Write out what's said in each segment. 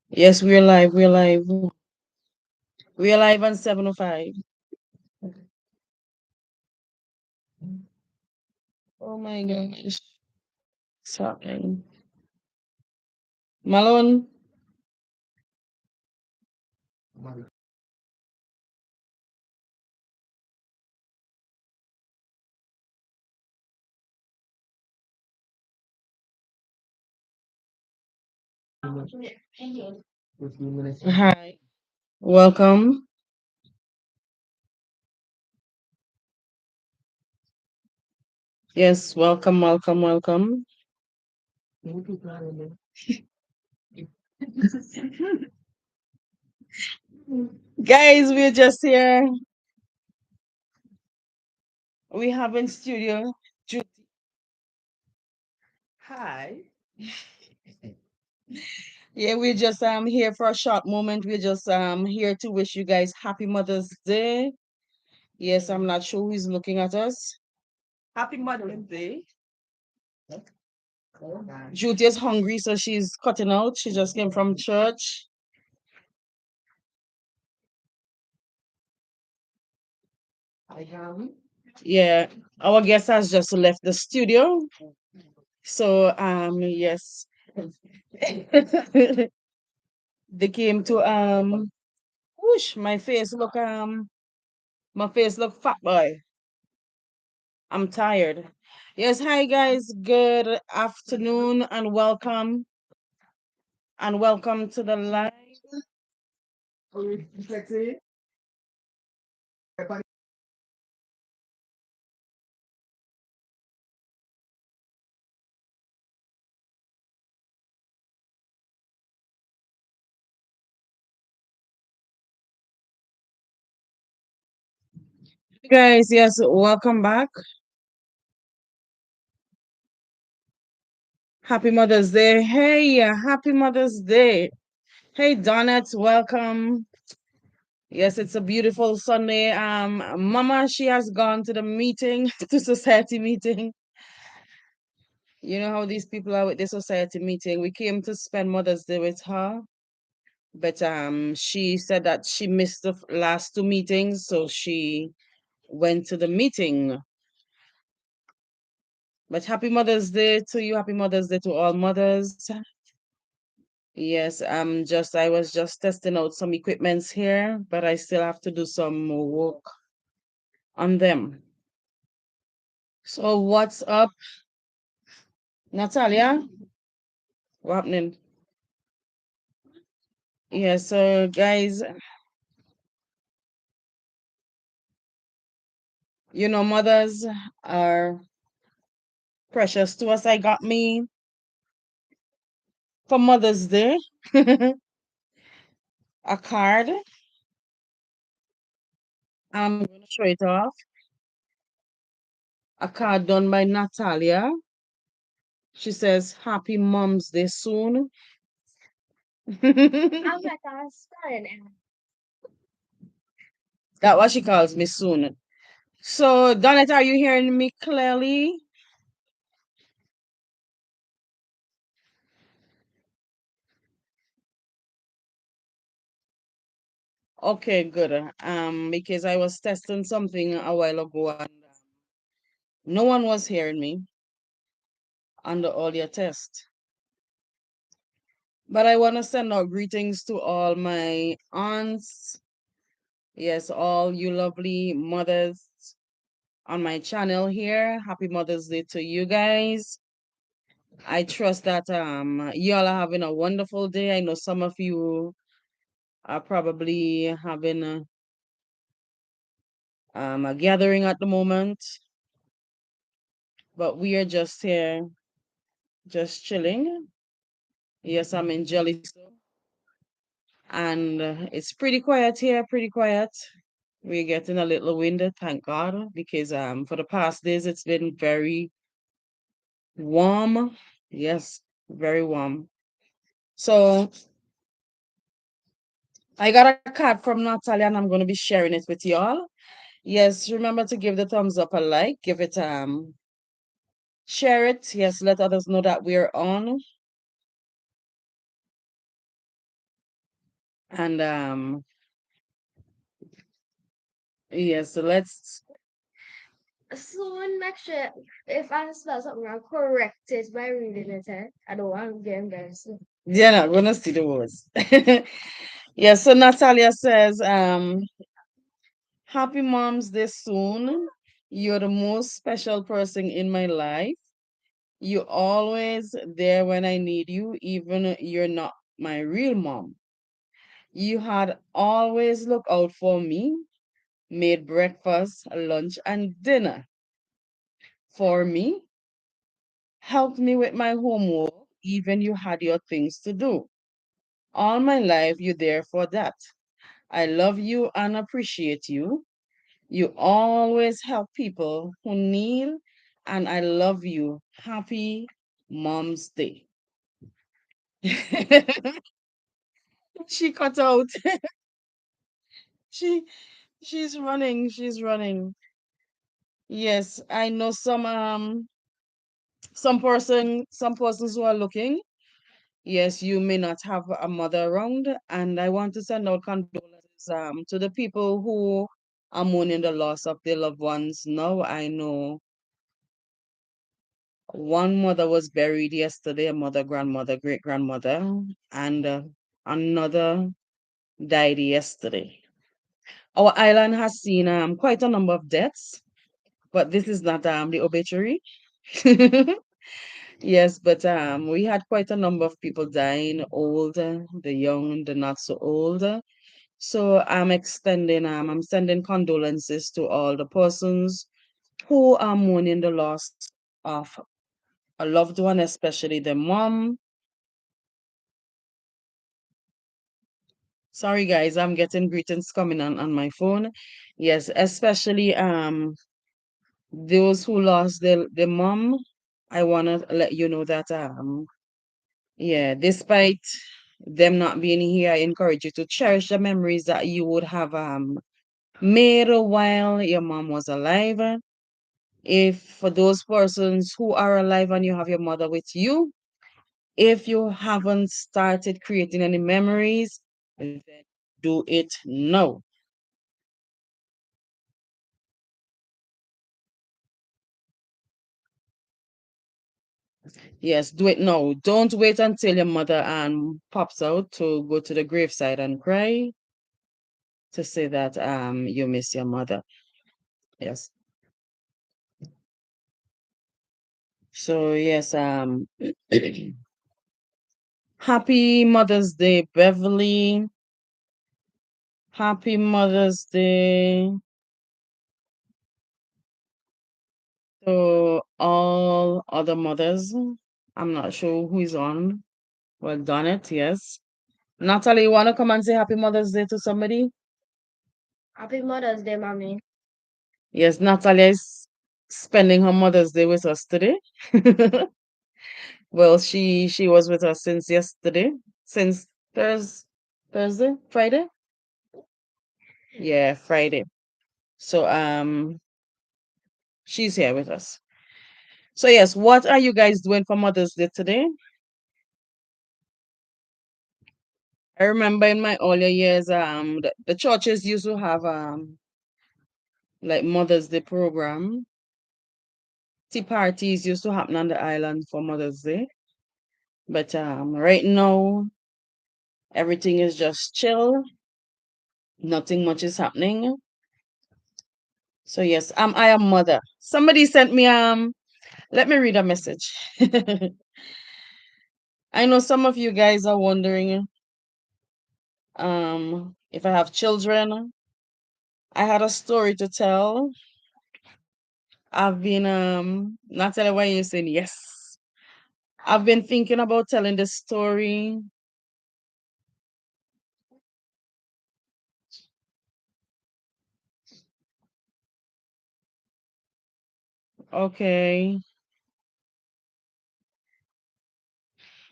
Yes, we're live. We're live. We're live on 7:05. Oh my gosh. Sorry. Malone. Hi. Welcome. Yes, welcome, welcome, welcome. Guys, we're just here. We have in studio. Hi. Yeah, we're just here for a short moment. We're just here to wish you guys happy Mother's Day. Yes, I'm not sure who's looking at us. Happy Mother's Day. Judy is hungry, so she's cutting out. She just came from church. Yeah, our guest has just left the studio. So yes. They came to whoosh, my face look fat boy. I'm tired. Yes, hi guys. Good afternoon and welcome to the live. Guys, yes, welcome back. Happy Mother's Day. Hey, happy Mother's Day. Hey, Donut, welcome. Yes, it's a beautiful Sunday. Mama, she has gone to the meeting, to society meeting. You know how these people are with the society meeting. We came to spend Mother's Day with her, but she said that she missed the last two meetings, so she went to the meeting. But happy Mother's Day to you. Happy Mother's Day to all mothers. Yes, I was just testing out some equipments here, but I still have to do some more work on them. So what's up, Natalia? What happening? Yeah, so guys, mothers are precious to us. I got me for Mother's Day a card. I'm gonna show it off. A card done by Natalia. She says, Happy Mom's Day soon. That what she calls me soon. So, Donette, are you hearing me clearly? Okay, good. Because I was testing something a while ago and no one was hearing me on the audio test. But I want to send out greetings to all my aunts. Yes, all you lovely mothers on my channel here. Happy Mother's Day to you guys. I trust that you all are having a wonderful day. I know some of you are probably having a gathering at the moment, but we are just here, just chilling. Yes, I'm in Jellystone, and it's pretty quiet here, pretty quiet. We're getting a little wind, thank God, because for the past days it's been very warm. Yes, very warm. So I got a card from Natalia and I'm gonna be sharing it with y'all. Yes, remember to give the thumbs up a like, give it Share it. Yes, let others know that we're on. And yes, so let's Someone make sure if I spell something wrong, correct it by reading it. I don't want to get embarrassed. they're not gonna see the words. Yeah, so Natalia says, Happy Mom's Day soon. You're the most special person in my life. You always there when I need you, even you're not my real mom. You had always look out for me, made breakfast, lunch, and dinner for me, helped me with my homework, even you had your things to do. All my life, you're there for that. I love you and appreciate you. You always help people who need, and I love you. Happy Mom's Day. She cut out. She she's running. She's running. Yes, I know some persons who are looking. Yes, you may not have a mother around, and I want to send out condolences to the people who are mourning the loss of their loved ones. Now I know one mother was buried yesterday, a mother, grandmother, great grandmother, and another died yesterday. Our island has seen quite a number of deaths, but this is not the obituary. Yes, but we had quite a number of people dying, old, the young, the not so old. So I'm sending condolences to all the persons who are mourning the loss of a loved one, especially the mom. Sorry guys, I'm getting greetings coming on my phone. Yes, especially those who lost their mom. I wanna let you know that yeah, despite them not being here, I encourage you to cherish the memories that you would have made while your mom was alive. If for those persons who are alive and you have your mother with you, if you haven't started creating any memories, then do it now. Yes, do it now. Don't wait until your mother pops out to go to the graveside and cry to say that you miss your mother. Yes. So yes, happy Mother's Day, Beverly. Happy Mother's Day to all other mothers. I'm not sure who is on. Well done it, yes. Natalie, you wanna come and say happy Mother's Day to somebody? Happy Mother's Day, mommy. Yes, Natalia is spending her Mother's Day with us today. Well, she was with us since yesterday, since Thursday, Friday. Yeah, Friday. So she's here with us. So yes, what are you guys doing for Mother's Day today? I remember in my earlier years, the churches used to have like Mother's Day program. Tea parties used to happen on the island for Mother's Day. But right now everything is just chill. Nothing much is happening. So yes, I am mother. Somebody sent me let me read a message. I know some of you guys are wondering if I have children. I had a story to tell. I've been not telling why you're saying yes. I've been thinking about telling this story. Okay.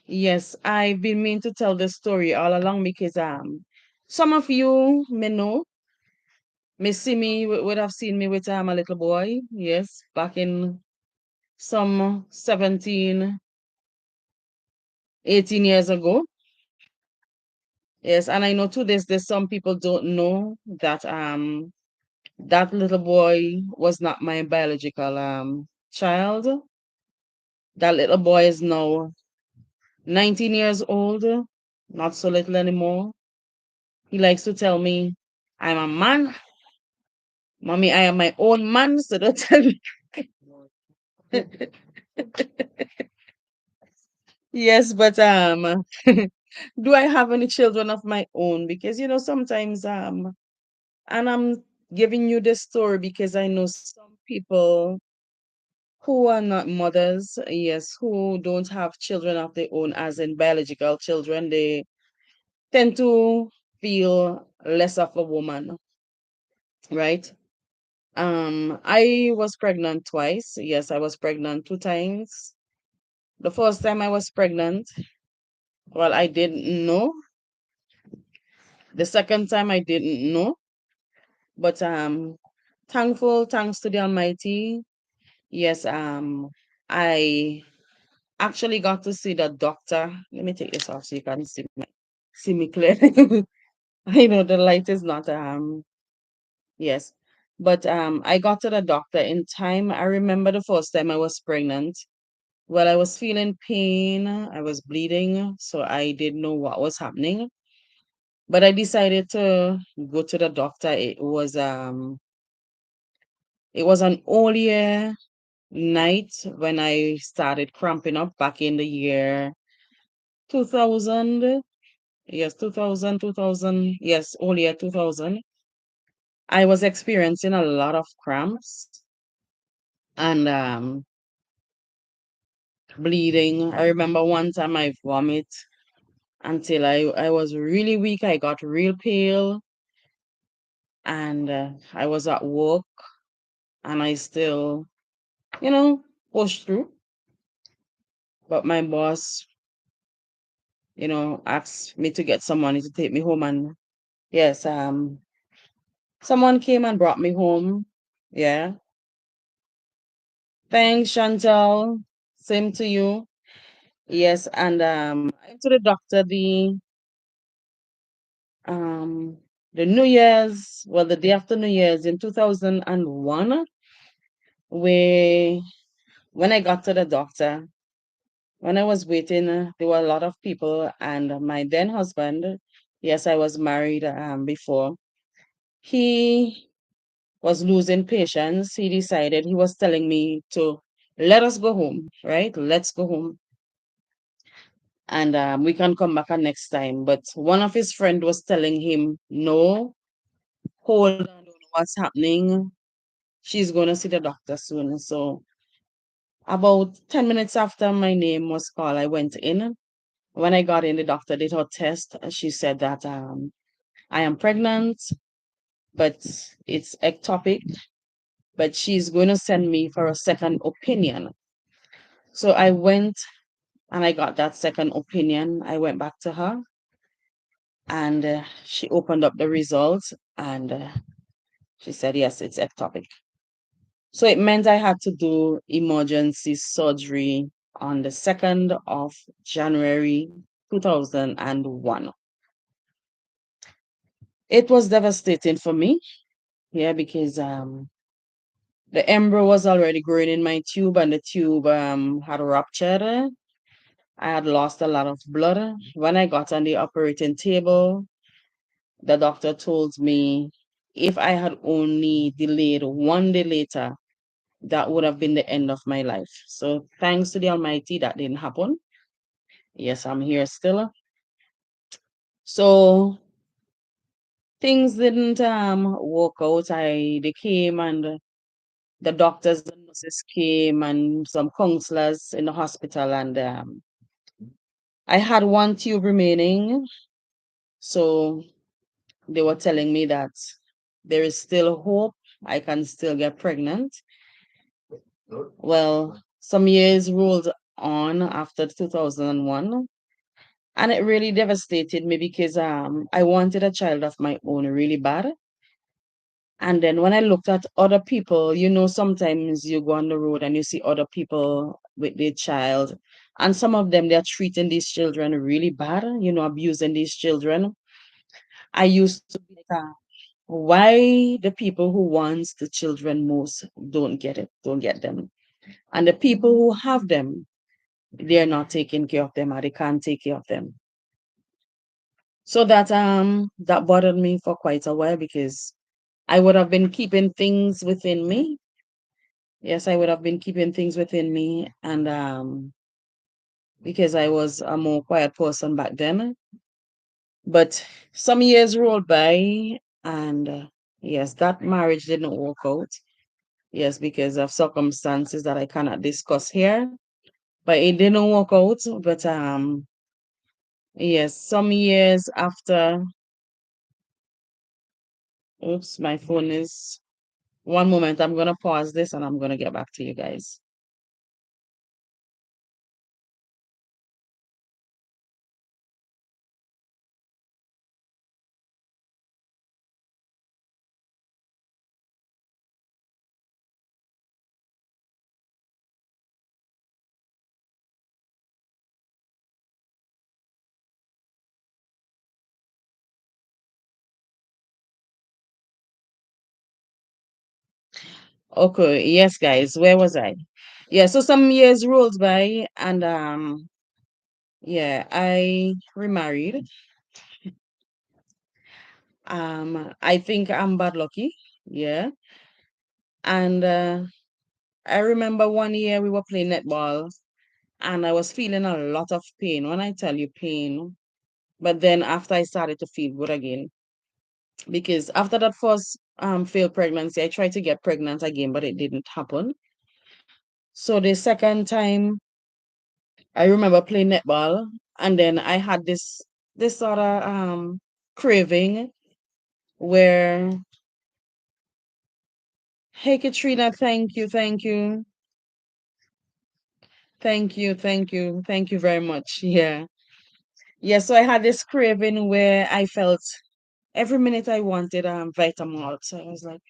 Yes, I've been meaning to tell this story all along because some of you may know, may see me would have seen me with a little boy. Yes, back in some 17, 18 years ago. Yes, and I know to this day some people don't know that that little boy was not my biological child. That little boy is now 19 years old, not so little anymore. He likes to tell me, I'm a man. Mommy, I am my own man, so don't tell me. Yes, but do I have any children of my own? Because sometimes and I'm giving you this story because I know some people who are not mothers, yes, who don't have children of their own, as in biological children, they tend to feel less of a woman, right? I was pregnant twice. Yes, I was pregnant two times. The first time I was pregnant, well, I didn't know. The second time I didn't know, but thanks to the Almighty, yes, I actually got to see the doctor. Let me take this off so you can see me clearly. I know the light is not yes. But I got to the doctor in time. I remember the first time I was pregnant. Well, I was feeling pain, I was bleeding, so I didn't know what was happening. But I decided to go to the doctor. It was an earlier night when I started cramping up back in the year 2000. Yes, 2000, yes, earlier 2000. I was experiencing a lot of cramps and bleeding. I remember one time I vomit until I was really weak. I got real pale and I was at work and I still, you know, pushed through. But my boss, asked me to get some money to take me home. And yes, someone came and brought me home. Yeah. Thanks, Chantal. Same to you. Yes, and I went to the doctor um the New Year's, well, the day after New Year's in 2001, where when I got to the doctor, when I was waiting, there were a lot of people, and my then husband, yes, I was married before, he was losing patience. He decided, he was telling me to let us go home, right? Let's go home and we can come back next time. But one of his friend was telling him, no, hold on, don't know what's happening. She's going to see the doctor soon. So about 10 minutes after my name was called, I went in. When I got in, the doctor did her test. She said that I am pregnant, but it's ectopic, but she's going to send me for a second opinion. So I went and I got that second opinion. I went back to her and she opened up the results and she said, yes, it's ectopic. So it meant I had to do emergency surgery on the 2nd of January 2001. It was devastating for me, yeah, because the embryo was already growing in my tube and the tube had ruptured. I had lost a lot of blood. When I got on the operating table, the doctor told me if I had only delayed one day later, that would have been the end of my life. So thanks to the Almighty, that didn't happen. Yes, I'm here still. So things didn't work out. They came and the doctors and nurses came and some counselors in the hospital and I had one tube remaining. So they were telling me that there is still hope. I can still get pregnant. Well, some years rolled on after 2001, and it really devastated me because I wanted a child of my own really bad. And then when I looked at other people, sometimes you go on the road and you see other people with their child, and some of them they're treating these children really bad, abusing these children. I used to be like, why the people who wants the children most don't get it, don't get them, and the people who have them, they're not taking care of them or they can't take care of them. So that bothered me for quite a while because I would have been keeping things within me. Yes, I would have been keeping things within me, and because I was a more quiet person back then. But some years rolled by, and yes, that marriage didn't work out. Yes, because of circumstances that I cannot discuss here. But it didn't work out. But yes, some years after, oops, my phone is. One moment, I'm gonna pause this and I'm gonna get back to you guys. Okay, yes, guys, where was I? Yeah, so some years rolled by, and yeah, I remarried. I think I'm bad lucky. Yeah. And I remember one year we were playing netball and I was feeling a lot of pain. When I tell you pain, but then after I started to feel good again. Because after that first failed pregnancy, I tried to get pregnant again, but it didn't happen. So the second time I remember playing netball, and then I had this sort of craving where, hey Katrina, thank you very much. Yeah. Yeah, so I had this craving where I felt every minute I wanted Vitamalt. So I was like,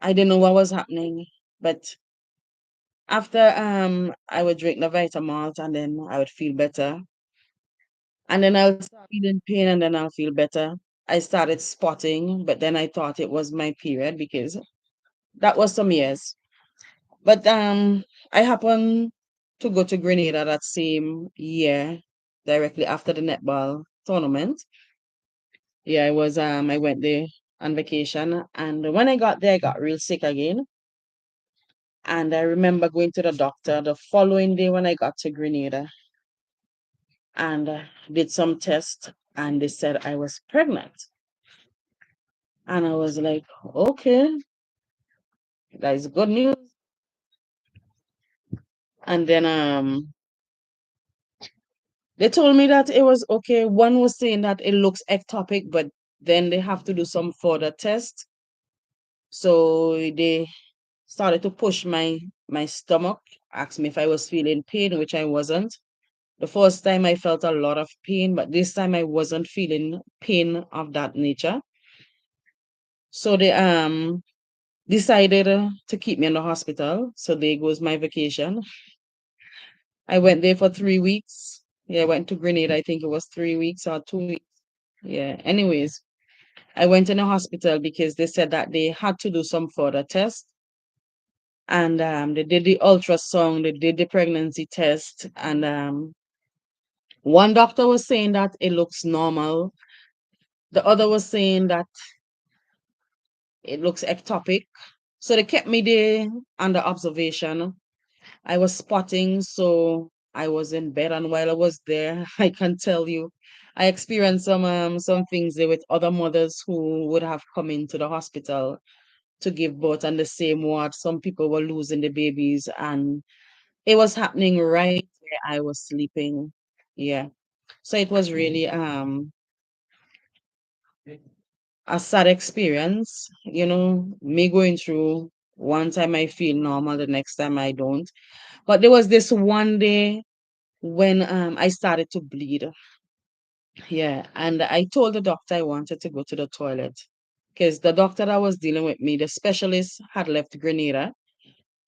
I didn't know what was happening. But after I would drink the Vitamalt and then I would feel better. And then I'll start feeling pain and then I'll feel better. I started spotting, but then I thought it was my period because that was some years. But I happened to go to Grenada that same year, directly after the netball tournament. Yeah, I went there on vacation, and when I got there I got real sick again. And I remember going to the doctor the following day when I got to Grenada and did some tests, and they said I was pregnant. And I was like, okay, that is good news. And then they told me that it was okay. One was saying that it looks ectopic, but then they have to do some further tests. So they started to push my stomach, asked me if I was feeling pain, which I wasn't. The first time I felt a lot of pain, but this time I wasn't feeling pain of that nature. So they decided to keep me in the hospital. So there goes my vacation. I went there for 3 weeks. Yeah, I went to Grenada. I think it was 3 weeks or 2 weeks. Yeah. Anyways, I went in the hospital because they said that they had to do some further tests. And they did the ultrasound, they did the pregnancy test, and one doctor was saying that it looks normal. The other was saying that it looks ectopic. So they kept me there under observation. I was spotting, so I was in bed, and while I was there, I can tell you, I experienced some things there with other mothers who would have come into the hospital to give birth on the same ward. Some people were losing the babies, and it was happening right where I was sleeping. Yeah. So it was really a sad experience, me going through one time I feel normal, the next time I don't. But there was this one day when I started to bleed. Yeah. And I told the doctor I wanted to go to the toilet. because the doctor that was dealing with me, the specialist, had left Grenada.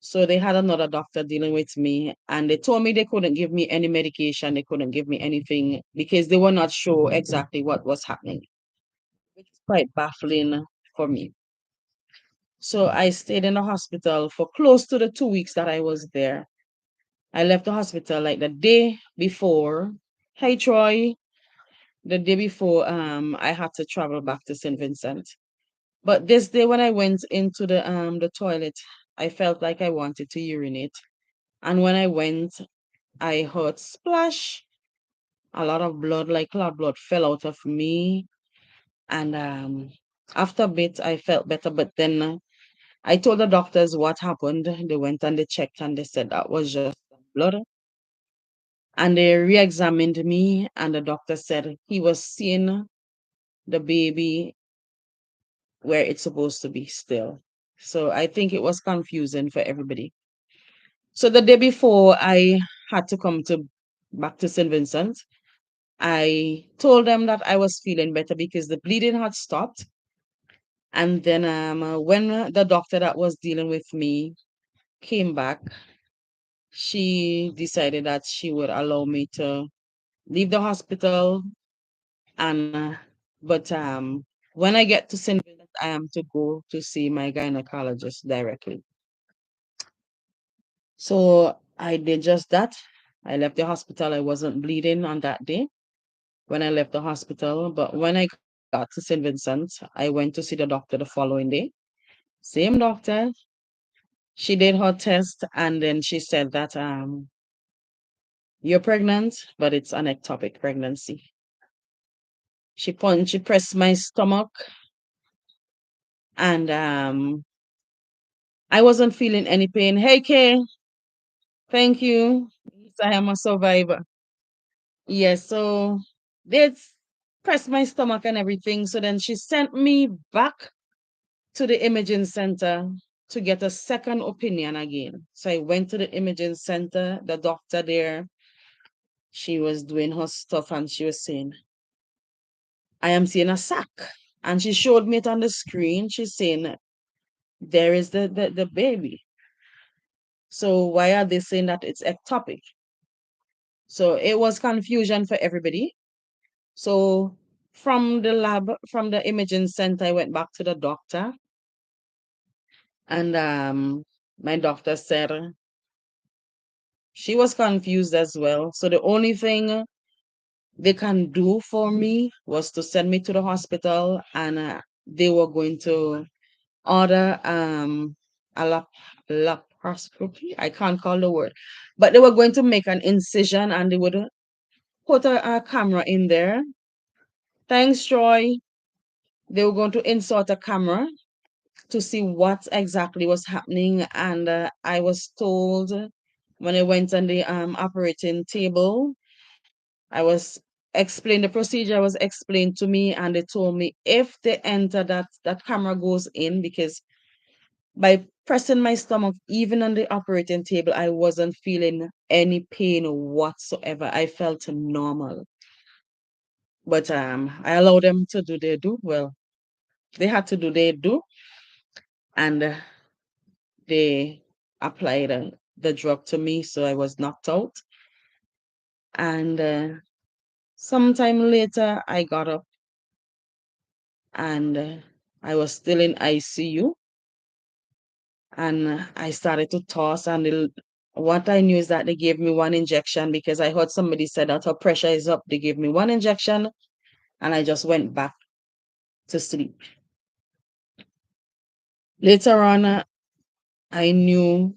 So they had another doctor dealing with me, and they told me they couldn't give me any medication, they couldn't give me anything because they were not sure exactly what was happening, which is quite baffling for me. So I stayed in the hospital for close to the 2 weeks that I was there. I left the hospital like the day before. Hey Troy, the day before I had to travel back to St. Vincent. But this day when I went into the toilet, I felt like I wanted to urinate. And when I went, I heard splash. A lot of blood, like cloud blood, fell out of me. And after a bit, I felt better. But then I told the doctors what happened. They went and they checked and they said that was just blood. And they re-examined me, and the doctor said he was seeing the baby where it's supposed to be still. So I think it was confusing for everybody. So the day before I had to come to back to St. Vincent, I told them that I was feeling better because the bleeding had stopped. And then when the doctor that was dealing with me came back, she decided that she would allow me to leave the hospital. And but when I get to St. Vincent, I am to go to see my gynecologist directly. So I did just that. I left the hospital. I wasn't bleeding on that day when I left the hospital. But when I got to St. Vincent, I went to see the doctor the following day. Same doctor. She did her test and then she said that you're pregnant, but it's an ectopic pregnancy. She pressed my stomach and I wasn't feeling any pain. Hey Kay, thank you. Yes, I am a survivor. Yes, so they pressed my stomach and everything. So then she sent me back to the imaging center to get a second opinion again. So I went to the imaging center, the doctor there, she was doing her stuff and she was saying, I am seeing a sack. And she showed me it on the screen. She's saying, there is the baby. So why are they saying that it's ectopic? So it was confusion for everybody. So from the lab, from the imaging center, I went back to the doctor and my doctor said she was confused as well. So the only thing they can do for me was to send me to the hospital and they were going to order a laparoscopy. I can't call the word, but they were going to make an incision and they would put a camera in there. Thanks, Troy. They were going to insert a camera to see what exactly was happening. And I was told when I went on the operating table, I was explained the procedure was explained to me, and they told me if they enter that camera goes in because by pressing my stomach, even on the operating table, I wasn't feeling any pain whatsoever. I felt normal. But I allowed them to do their do. Well, they had to do their do, and they applied the drug to me, so I was knocked out. And sometime later, I got up and I was still in ICU, and I started to toss. And what I knew is that they gave me one injection because I heard somebody said that her pressure is up. They gave me one injection, and I just went back to sleep. Later on, I knew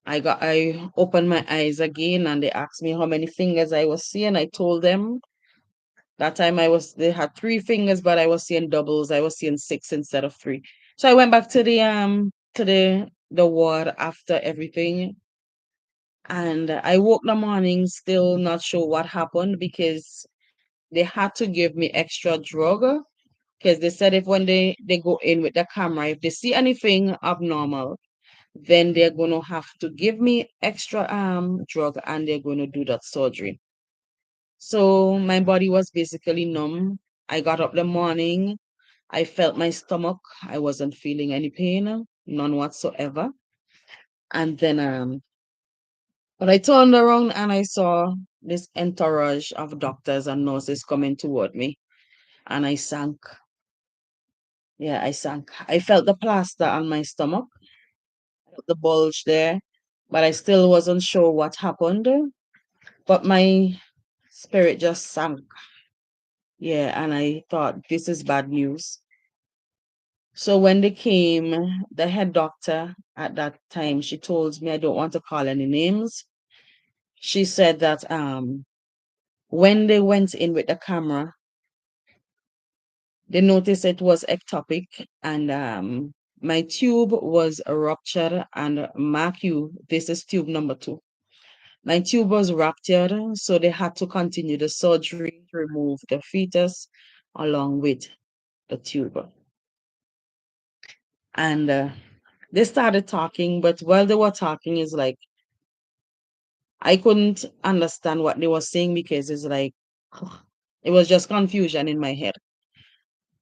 I opened my eyes again, and they asked me how many fingers I was seeing. I told them that time they had three fingers, but I was seeing doubles. I was seeing six instead of three. So I went back to the ward after everything. And I woke the morning still not sure what happened because they had to give me extra drug because they said if when they go in with the camera, if they see anything abnormal, then they're gonna have to give me extra drug and they're gonna do that surgery. So my body was basically numb. I got up the morning. I felt my stomach. I wasn't feeling any pain, none whatsoever. And then but I turned around and I saw this entourage of doctors and nurses coming toward me. And I sank. Yeah, I sank. I felt the plaster on my stomach, the bulge there, but I still wasn't sure what happened. But my spirit just sank. Yeah, and I thought this is bad news. So when they came, the head doctor at that time, she told me, I don't want to call any names. She said that when they went in with the camera, they noticed it was ectopic and my tube was ruptured and mark you, this is tube number two. My tube was ruptured, so they had to continue the surgery to remove the fetus along with the tube. And they started talking, but while they were talking, it's like I couldn't understand what they were saying because it's like it was just confusion in my head.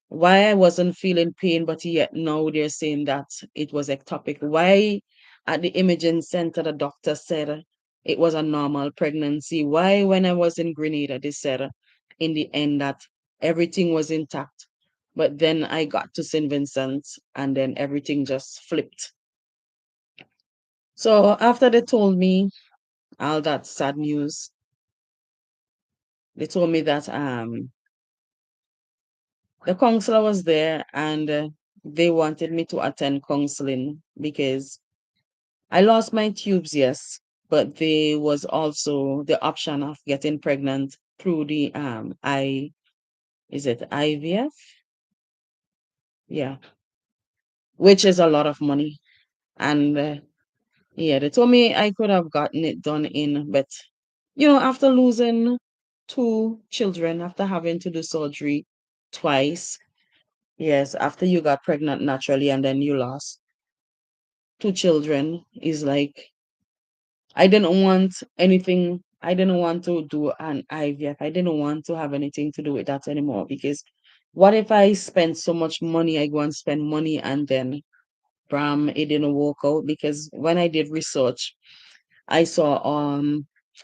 Why I wasn't feeling pain, but yet now they're saying that it was ectopic. Why at the imaging center the doctor said it was a normal pregnancy? Why when I was in Grenada they said in the end that everything was intact? But then I got to St. Vincent and then everything just flipped. So after they told me all that sad news, they told me that the counselor was there and they wanted me to attend counseling because I lost my tubes, yes, but there was also the option of getting pregnant through the I is it IVF? Yeah, which is a lot of money. And yeah, they told me I could have gotten it done in, but after losing two children, after having to do surgery twice, yes, after you got pregnant naturally and then you lost two children, is like I didn't want anything. I didn't want to do an IVF. I didn't want to have anything to do with that anymore because what if I spend so much money, I go and spend money and then it didn't work out because when I did research, I saw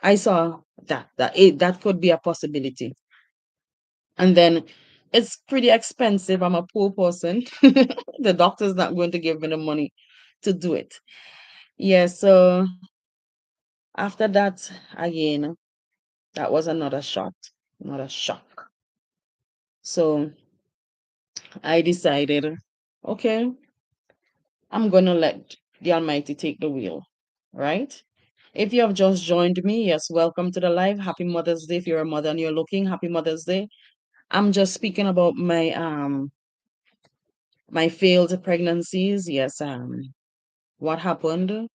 I saw that could be a possibility. And then it's pretty expensive. I'm a poor person. The doctor's not going to give me the money to do it. Yeah, so after that, again, that was another shot, another shock. So I decided, okay, I'm gonna let the Almighty take the wheel, right? If you have just joined me, yes, welcome to the live. Happy Mother's Day. If you're a mother and you're looking, happy Mother's Day. I'm just speaking about my failed pregnancies. Yes, what happened?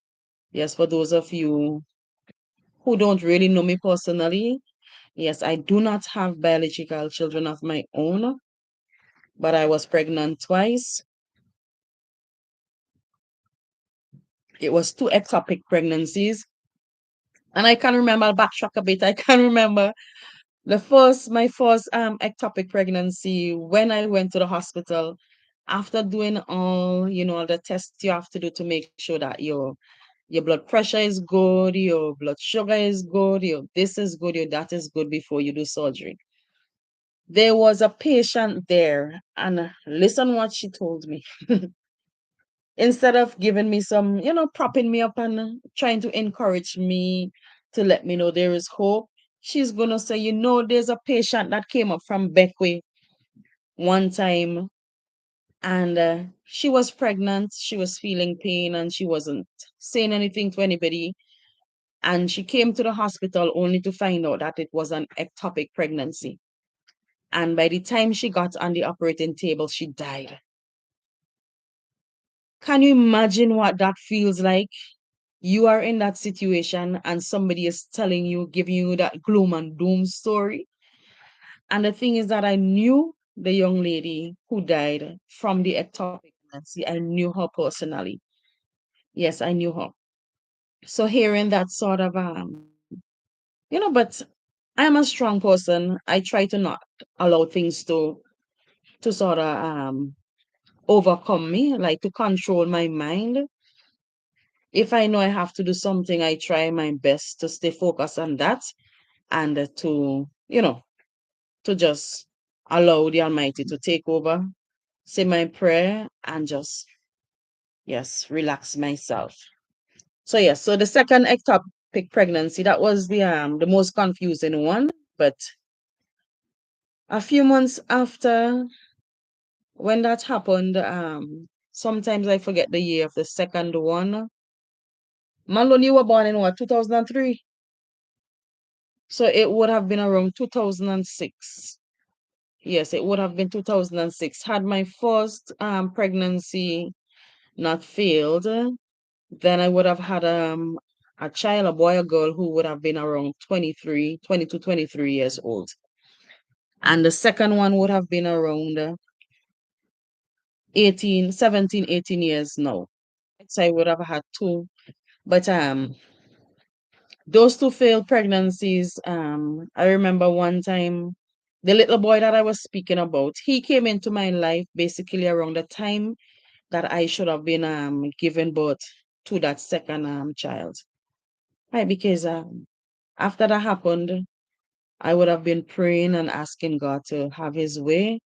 Yes, for those of you who don't really know me personally, yes, I do not have biological children of my own, but I was pregnant twice. It was two ectopic pregnancies. And I can remember, I'll backtrack a bit. I can remember my first ectopic pregnancy when I went to the hospital after doing all the tests you have to do to make sure that your blood pressure is good, your blood sugar is good, your this is good, your that is good before you do surgery. There was a patient there, and listen what she told me. Instead of giving me some propping me up and trying to encourage me to let me know there is hope, she's going to say, there's a patient that came up from Beckway one time and she was pregnant, she was feeling pain, and she wasn't saying anything to anybody. And she came to the hospital only to find out that it was an ectopic pregnancy. And by the time she got on the operating table, she died. Can you imagine what that feels like? You are in that situation and somebody is telling you, giving you that gloom and doom story. And the thing is that I knew the young lady who died from the ectopic pregnancy. I knew her personally. Yes, I knew her. So hearing that sort of but I am a strong person. I try to not allow things to to sort of overcome me, like to control my mind. If I know I have to do something, I try my best to stay focused on that and to, to just allow the Almighty to take over, say my prayer, and just, yes, relax myself. So, yes, so the second ectopic pregnancy, that was the most confusing one. But a few months after when that happened, sometimes I forget the year of the second one. Malone, you were born in what, 2003? So it would have been around 2006. Yes, it would have been 2006. Had my first pregnancy not failed, then I would have had a child, a boy or girl, who would have been around 23, 22, 23 years old. And the second one would have been around 18, 17, 18 years now. So I would have had two. But those two failed pregnancies, I remember one time the little boy that I was speaking about, he came into my life basically around the time that I should have been giving birth to that second child. Right, because after that happened, I would have been praying and asking God to have his way.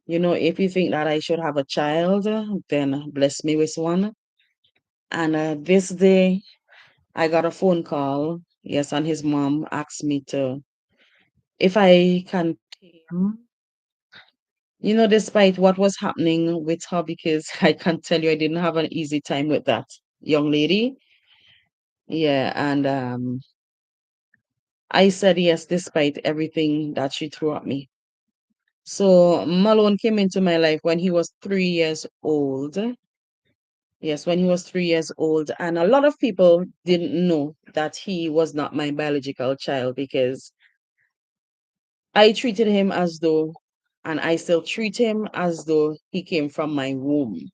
If you think that I should have a child, then bless me with one. And this day, I got a phone call. Yes, and his mom asked me to, if I can tame, despite what was happening with her, because I can tell you I didn't have an easy time with that young lady. Yeah, and I said yes, despite everything that she threw at me. So Malone came into my life when he was 3 years old. Yes, when he was 3 years old. And a lot of people didn't know that he was not my biological child because I treated him as though, and I still treat him as though he came from my womb.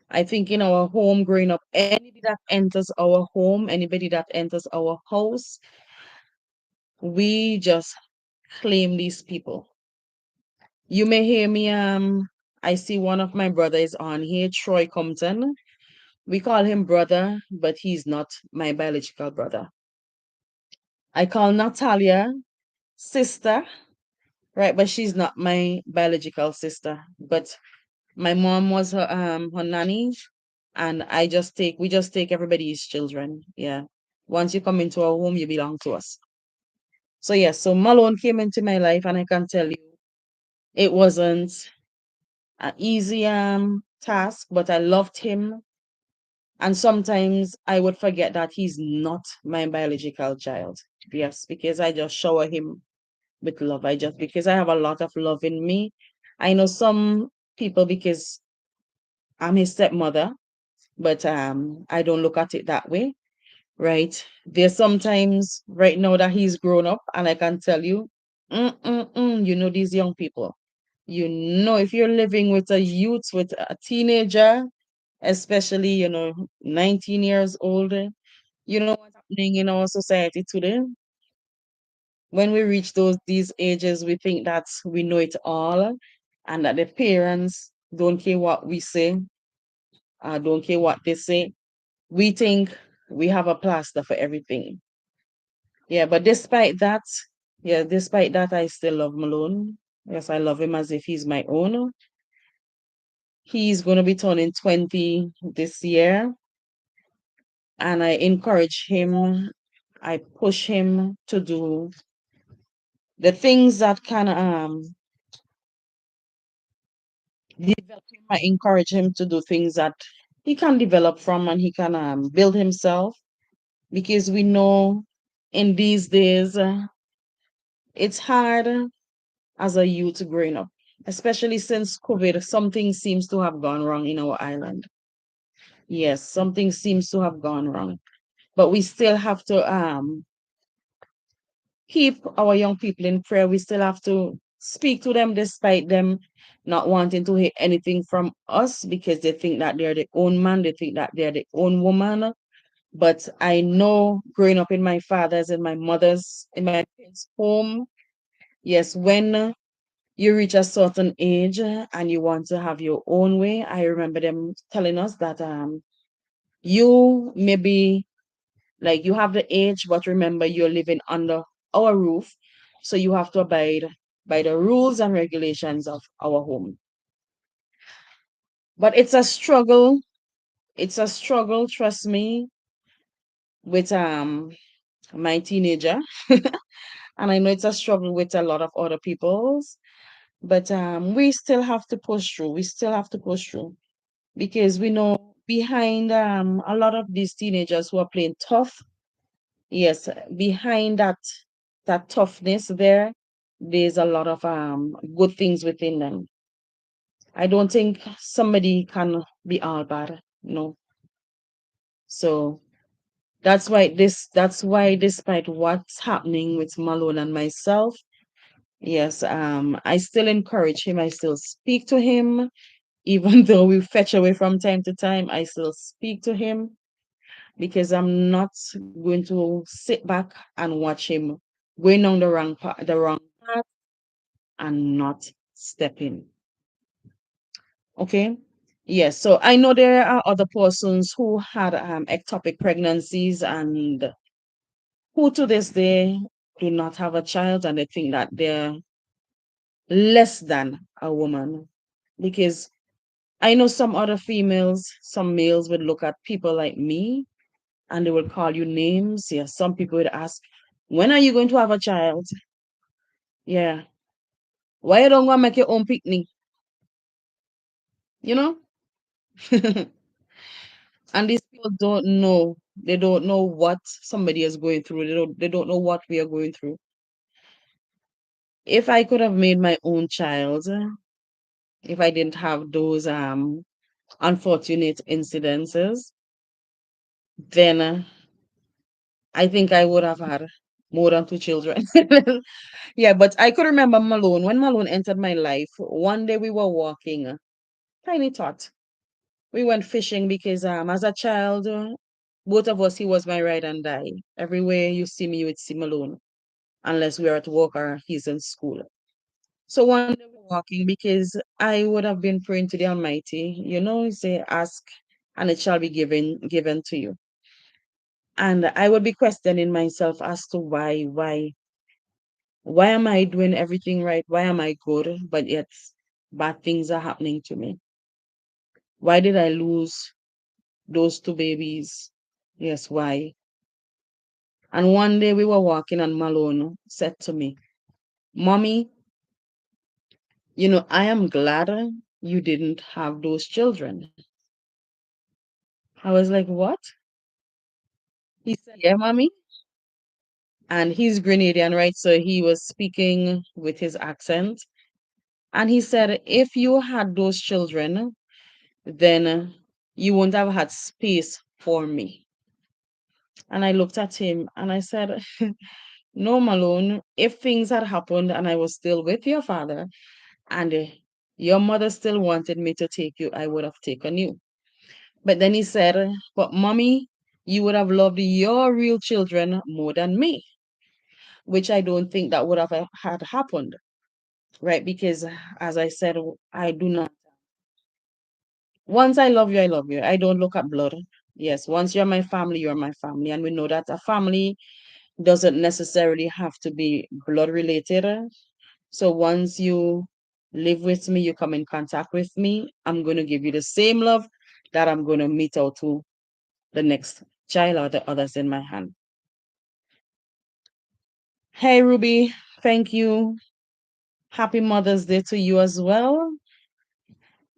I think in our home growing up, anybody that enters our home, anybody that enters our house, we just claim these people. You may hear me, I see one of my brothers on here, Troy Compton. We call him brother, but he's not my biological brother. I call Natalia sister, right? But she's not my biological sister. But my mom was her nanny, and we just take everybody's children. Yeah. Once you come into our home, you belong to us. So yes, so Malone came into my life, and I can tell you it wasn't an easy task, but I loved him. And sometimes I would forget that he's not my biological child. Yes, because I just shower him with love. Because I have a lot of love in me. I know some people because I'm his stepmother, but I don't look at it that way, right? There's sometimes right now that he's grown up, and I can tell you, these young people. If you're living with a youth, with a teenager, especially 19 years old, what's happening in our society today. When we reach these ages, we think that we know it all, and that the parents don't care what we say, don't care what they say. We think we have a plaster for everything. Yeah, but despite that, I still love Malone. Yes, I love him as if he's my own. He's going to be turning 20 this year, and I encourage him, I push him to do the things that can develop him. I encourage him to do things that he can develop from, and he can build himself, because we know in these days it's hard as a youth growing up, especially since COVID. Something seems to have gone wrong in our island. Yes, something seems to have gone wrong, but we still have to keep our young people in prayer. We still have to speak to them despite them not wanting to hear anything from us, because they think that they're the own man, they think that they're the own woman. But I know, growing up in my father's and my mother's, in my parents' home, yes, when you reach a certain age and you want to have your own way. I remember them telling us that you maybe like you have the age, but remember you're living under our roof, so you have to abide by the rules and regulations of our home. But it's a struggle. It's a struggle, trust me, with my teenager. And I know it's a struggle with a lot of other people's, but we still have to push through. We still have to push through because we know behind a lot of these teenagers who are playing tough, yes, behind that toughness there's a lot of good things within them. I don't think somebody can be all bad. No. So that's why despite what's happening with Malone and myself, yes, I still encourage him. I still speak to him, even though we fetch away from time to time. I still speak to him because I'm not going to sit back and watch him going down the wrong path and not step in. Okay. Yes. So I know there are other persons who had ectopic pregnancies and who to this day do not have a child and they think that they're less than a woman because I know some other females, some males would look at people like me and they will call you names. Yeah, some people would ask, when are you going to have a child? Yeah. Why you don't want to make your own picnic? You know? And these people don't know. They don't know what somebody is going through. They don't know what we are going through. If I could have made my own child, if I didn't have those unfortunate incidences, then I think I would have had more than two children. Yeah, but I could remember Malone. When Malone entered my life, one day we were walking, tiny tot. We went fishing because as a child, both of us, he was my ride and die. Everywhere you see me, you would see Malone, unless we are at work or he's in school. So one day we were walking because I would have been praying to the Almighty, say, ask and it shall be given to you. And I would be questioning myself as to why am I doing everything right? Why am I good? But yet bad things are happening to me. Why did I lose those two babies? Yes, why? And one day we were walking and Malone said to me, Mommy, I am glad you didn't have those children. I was like, what? He said, yeah, Mommy. And he's Grenadian, right? So he was speaking with his accent. And he said, if you had those children, then you wouldn't have had space for me. And I looked at him and I said, no, Malone, if things had happened and I was still with your father and your mother still wanted me to take you, I would have taken you. But then he said, but mommy, you would have loved your real children more than me, which I don't think that would have had happened, right? Because as I said, I do not. Once I love you, I love you. I don't look at blood. Yes, once you're my family, you're my family. And we know that a family doesn't necessarily have to be blood related. So once you live with me, you come in contact with me, I'm going to give you the same love that I'm going to meet out to the next child or the others in my hand. Hey, Ruby, thank you. Happy Mother's Day to you as well.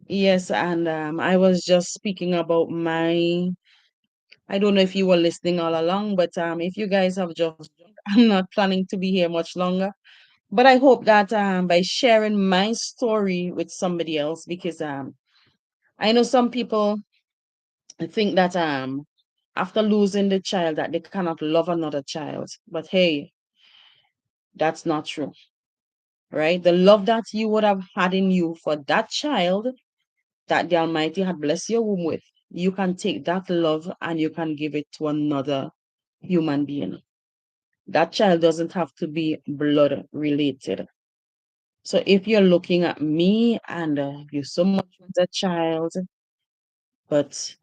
Yes, and I was just speaking about I don't know if you were listening all along, but if you guys have just joined, I'm not planning to be here much longer. But I hope that by sharing my story with somebody else, because I know some people think that after losing the child that they cannot love another child. But hey, that's not true, right? The love that you would have had in you for that child that the Almighty had blessed your womb with, you can take that love and you can give it to another human being. That child doesn't have to be blood related. So if you're looking at me and you so much want a child, but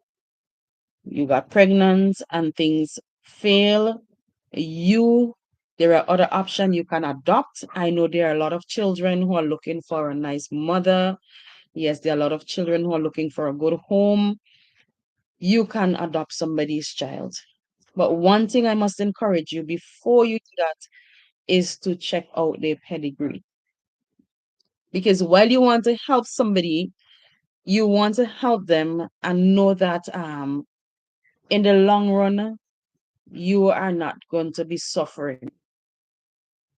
you got pregnant and things fail, you there are other options you can adopt. I know there are a lot of children who are looking for a nice mother. Yes, there are a lot of children who are looking for a good home. You can adopt somebody's child. But one thing I must encourage you before you do that is to check out their pedigree. Because while you want to help somebody, you want to help them and know that in the long run, you are not going to be suffering.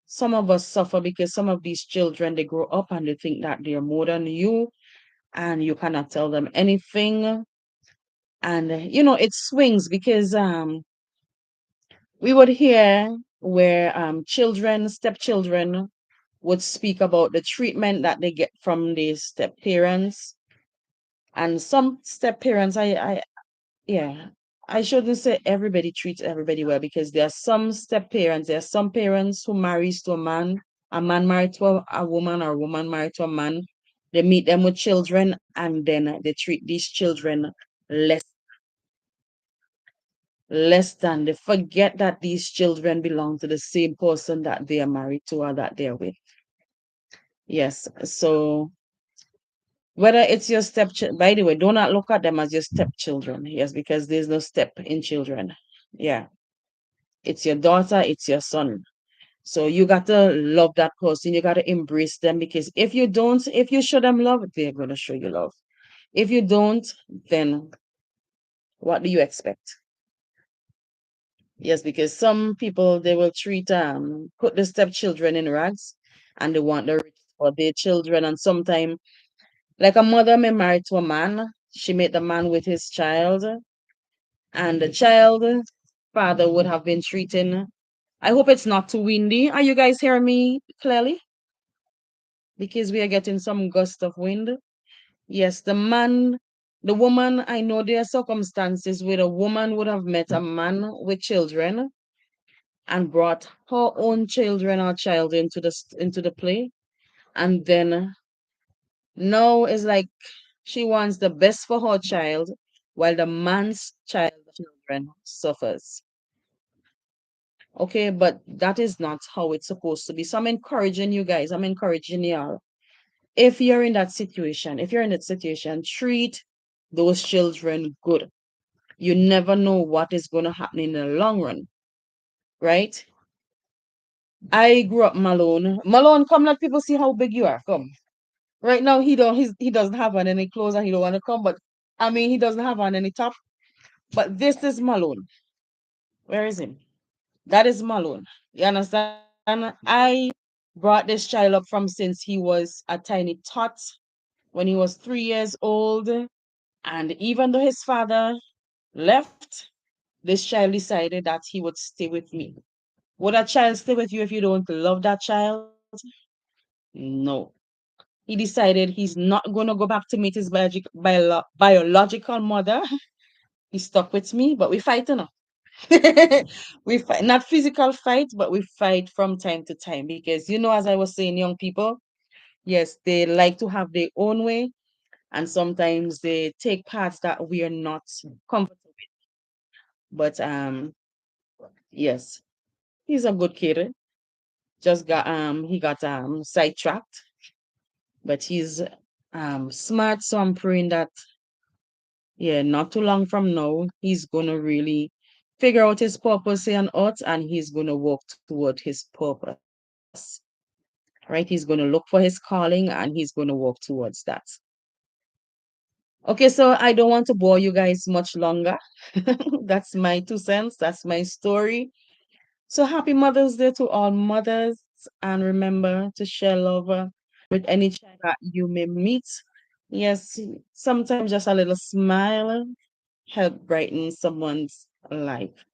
Some of us suffer because some of these children they grow up and they think that they're more than you and you cannot tell them anything. And it swings because we would hear where stepchildren would speak about the treatment that they get from their step parents. And some step parents, yeah, I shouldn't say everybody treats everybody well because there are some step parents, there are some parents who marries to a man married to a woman, or a woman married to a man. They meet them with children and then they treat these children less less than. They forget that these children belong to the same person that they are married to or that they're with. Yes. So whether it's your by the way, do not look at them as your stepchildren. Yes, because there's no step in children. Yeah. It's your daughter, it's your son. So you got to love that person. You got to embrace them because if you don't, if you show them love, they're going to show you love. If you don't, then what do you expect? Yes, because some people they will put the stepchildren in rags and they want the rich for their children. And sometimes, like a mother may marry to a man, she made the man with his child, and the child father would have been treating. I hope it's not too windy. Are you guys hearing me clearly? Because we are getting some gust of wind. Yes, the woman, I know there are circumstances where a woman would have met a man with children and brought her own children or child into the play, and then now it's like she wants the best for her child while the man's child children suffers. Okay, but that is not how it's supposed to be. So I'm encouraging you guys, I'm encouraging y'all. If you're in that situation, if you're in that situation, treat those children good. You never know what is going to happen in the long run, right? I grew up Malone. Malone, come let people see how big you are. Come. Right now he doesn't have on any clothes and he don't want to come, but I mean he doesn't have on any top. But this is Malone. Where is him? That is Malone. You understand? I brought this child up from since he was a tiny tot when he was 3 years old. And even though his father left, this child decided that he would stay with me. Would a child stay with you if you don't love that child? No. He decided he's not going to go back to meet his biological mother. He stuck with me, but we fight enough. We fight, not physical fight, but we fight from time to time because, as I was saying, young people, yes, they like to have their own way, and sometimes they take paths that we are not comfortable with. But yes, he's a good kid. Just got he got sidetracked, but he's smart. So I'm praying that yeah, not too long from now, he's gonna really figure out his purpose here on earth and he's gonna work toward his purpose. Right? He's gonna look for his calling and he's gonna work towards that. Okay, so I don't want to bore you guys much longer. That's my 2 cents, that's my story. So happy Mother's Day to all mothers, and remember to share love with any child that you may meet. Yes, sometimes just a little smile help brighten someone's life.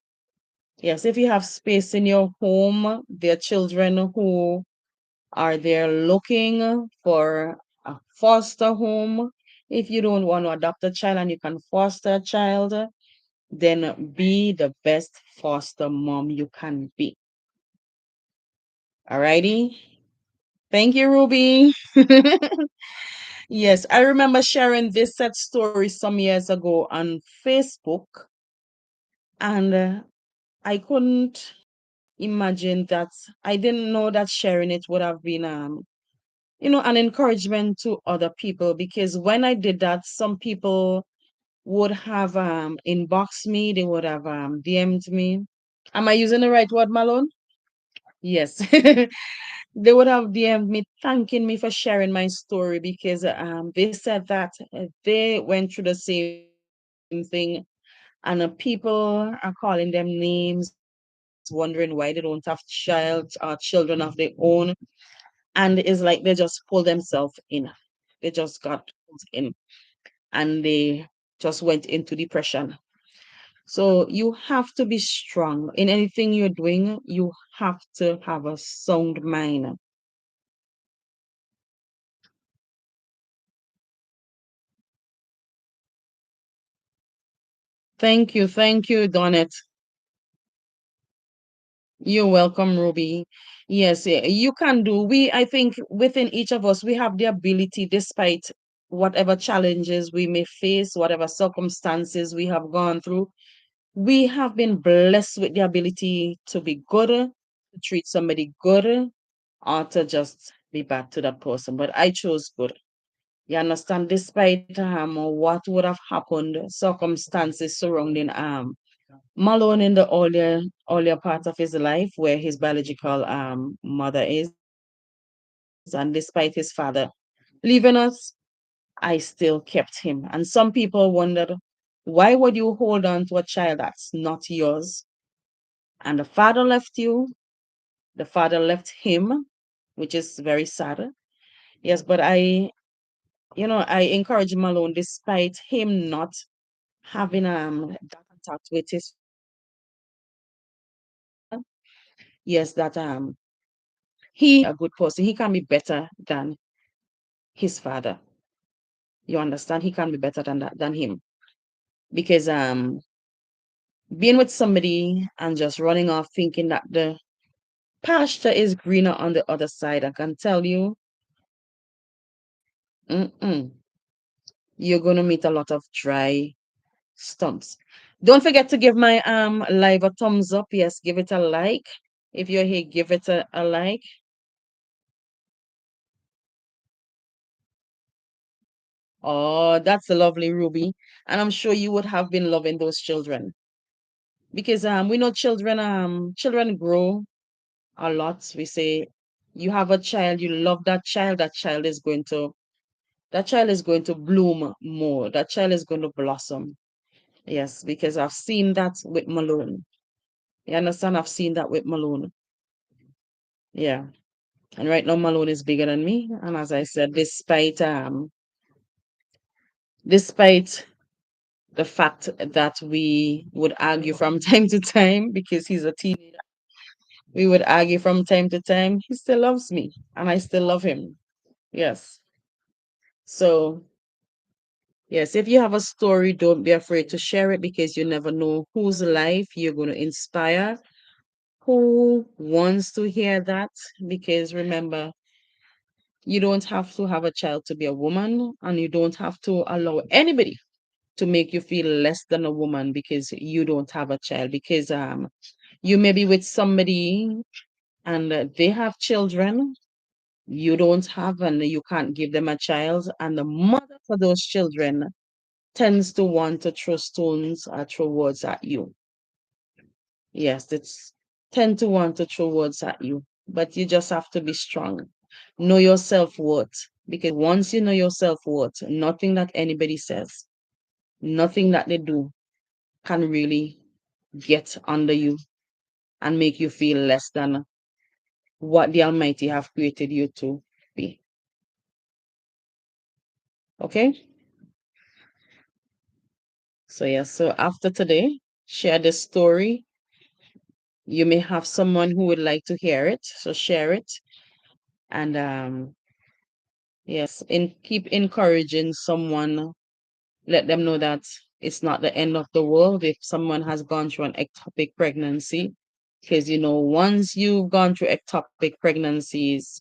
Yes, if you have space in your home, there are children who are there looking for a foster home. If you don't want to adopt a child and you can foster a child, then be the best foster mom you can be. Alrighty? Thank you, Ruby. Yes, I remember sharing this sad story some years ago on Facebook, and I couldn't imagine that. I didn't know that sharing it would have been, an encouragement to other people, because when I did that, some people would have inboxed me, they would have DM'd me. Am I using the right word, Malone? Yes. They would have DM'd me thanking me for sharing my story, because they said that they went through the same thing, and people are calling them names, wondering why they don't have children of their own, and it's like they just pull themselves in. They just got pulled in, and they just went into depression. So you have to be strong in anything you're doing. You have to have a sound mind. Thank you, Donette. You're welcome, Ruby. Yes, you can do. I think within each of us, we have the ability, despite whatever challenges we may face, whatever circumstances we have gone through, we have been blessed with the ability to be good, to treat somebody good, or to just be bad to that person. But I chose good. You understand, despite what would have happened, circumstances surrounding Malone in the earlier part of his life, where his biological mother is, and despite his father leaving us, I still kept him. And some people wondered, why would you hold on to a child that's not yours? And the father left you, the father left him, which is very sad. Yes, but I encourage Malone, despite him not having that contact with his father, yes, that he can be a good person. He can be better than his father. You understand? He can be better than him. Because being with somebody and just running off thinking that the pasture is greener on the other side, I can tell you, mm-mm, you're gonna meet a lot of dry stumps. Don't forget to give my live a thumbs up. Yes, give it a like. If you're here, give it a like. Oh, that's lovely, Ruby. And I'm sure you would have been loving those children. Because we know children grow a lot. We say you have a child, you love that child is going to bloom more. That child is going to blossom. Yes, because I've seen that with Malone. You understand? I've seen that with Malone. Yeah. And right now Malone is bigger than me. And as I said, despite the fact that we would argue from time to time because he's a teenager, we would argue from time to time, he still loves me and I still love him. Yes. So yes, if you have a story, don't be afraid to share it, because you never know whose life you're going to inspire, who wants to hear that. Because remember, you don't have to have a child to be a woman, and you don't have to allow anybody to make you feel less than a woman because you don't have a child. Because you may be with somebody and they have children, you don't have, and you can't give them a child, and the mother for those children tends to want to throw stones or throw words at you. Yes, it's tend to want to throw words at you, but you just have to be strong. Know your self-worth, because once you know your self-worth, nothing that anybody says, nothing that they do can really get under you and make you feel less than what the Almighty have created you to be. Okay? So yeah, so after today, share this story. You may have someone who would like to hear it, so share it. And yes, keep encouraging someone. Let them know that it's not the end of the world if someone has gone through an ectopic pregnancy. Because once you've gone through ectopic pregnancies,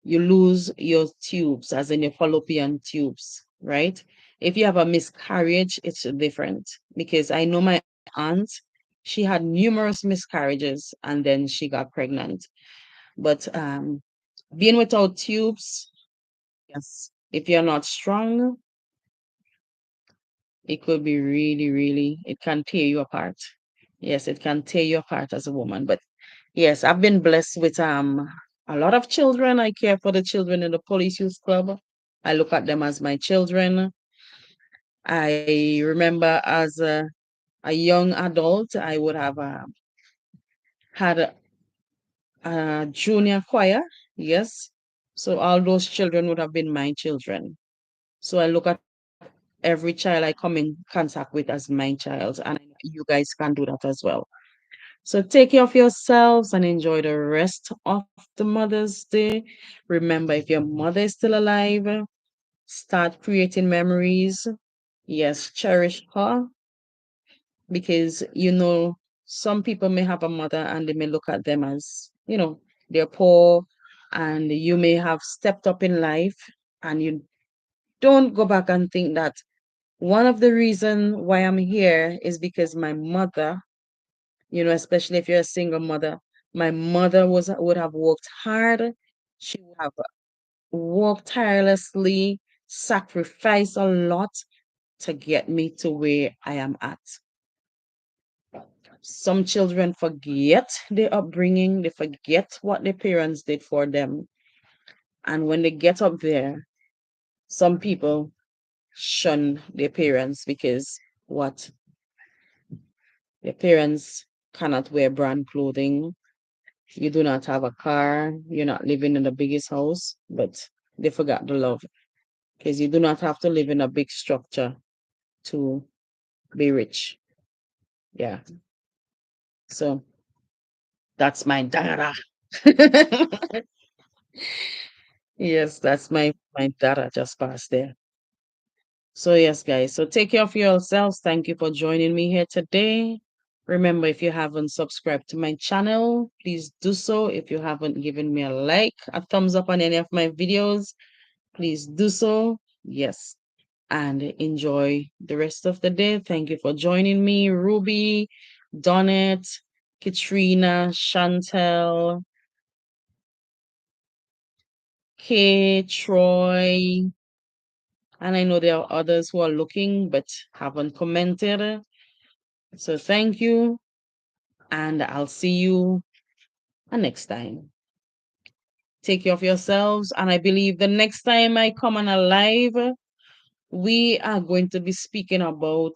you lose your tubes, as in your fallopian tubes, right? If you have a miscarriage, it's different because I know my aunt, she had numerous miscarriages and then she got pregnant. But being without tubes, yes, if you're not strong, it could be really, really, it can tear you apart. Yes, it can tear you apart as a woman. But yes, I've been blessed with a lot of children. I care for the children in the police youth club. I look at them as my children. I remember as a young adult, I would have had a junior choir. Yes. So all those children would have been my children. So I look at every child I come in contact with as my child, and I know you guys can do that as well. So take care of yourselves and enjoy the rest of the Mother's Day. Remember, if your mother is still alive, start creating memories. Yes, cherish her because some people may have a mother and they may look at them as, they're poor, and you may have stepped up in life, and you don't go back and think that one of the reasons why I'm here is because my mother, especially if you're a single mother, my mother would have worked hard. She would have worked tirelessly, sacrificed a lot to get me to where I am at. Some children forget their upbringing, they forget what their parents did for them. And when they get up there, some people shun their parents because what? Their parents cannot wear brand clothing. You do not have a car. You're not living in the biggest house, but they forgot the love because you do not have to live in a big structure to be rich. Yeah. So that's my dada. Yes, that's my dada just passed there. So yes, guys. So take care of yourselves. Thank you for joining me here today. Remember, if you haven't subscribed to my channel, please do so. If you haven't given me a like, a thumbs up on any of my videos, please do so. Yes. And enjoy the rest of the day. Thank you for joining me, Ruby, Donnet, Katrina, Chantel, Kay, Troy, and I know there are others who are looking but haven't commented. So thank you, and I'll see you next time. Take care of yourselves, and I believe the next time I come on a live, we are going to be speaking about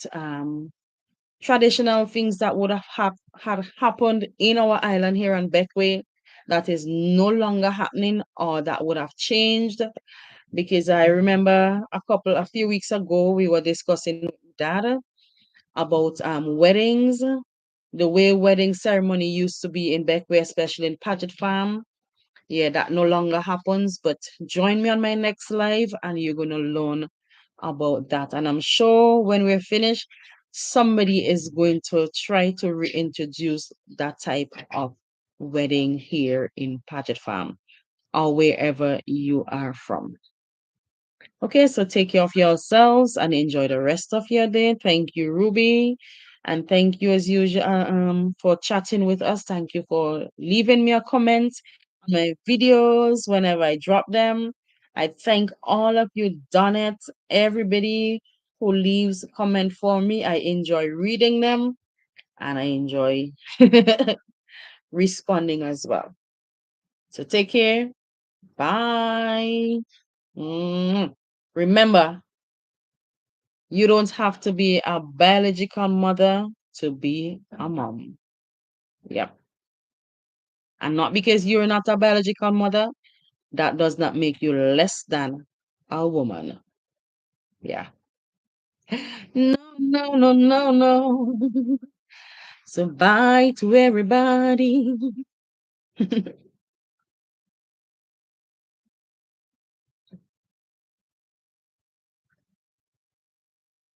traditional things that would have had happened in our island here on Betway that is no longer happening or that would have changed. Because I remember a few weeks ago, we were discussing with Dad about weddings, the way wedding ceremony used to be in Betway, especially in Paget Farm. Yeah, that no longer happens. But join me on my next live and you're going to learn about that. And I'm sure when we're finished, somebody is going to try to reintroduce that type of wedding here in Paget Farm or wherever you are from. Okay, so take care of yourselves and enjoy the rest of your day. Thank you, Ruby. And thank you, as usual, for chatting with us. Thank you for leaving me a comment on my videos whenever I drop them. I thank all of you, Donnet, everybody who leaves a comment for me. I enjoy reading them and I enjoy responding as well. So take care. Bye. Mm. Remember, you don't have to be a biological mother to be a mom. Yep. And not because you're not a biological mother, that does not make you less than a woman. Yeah. No, no, no, no, no. So bye to everybody.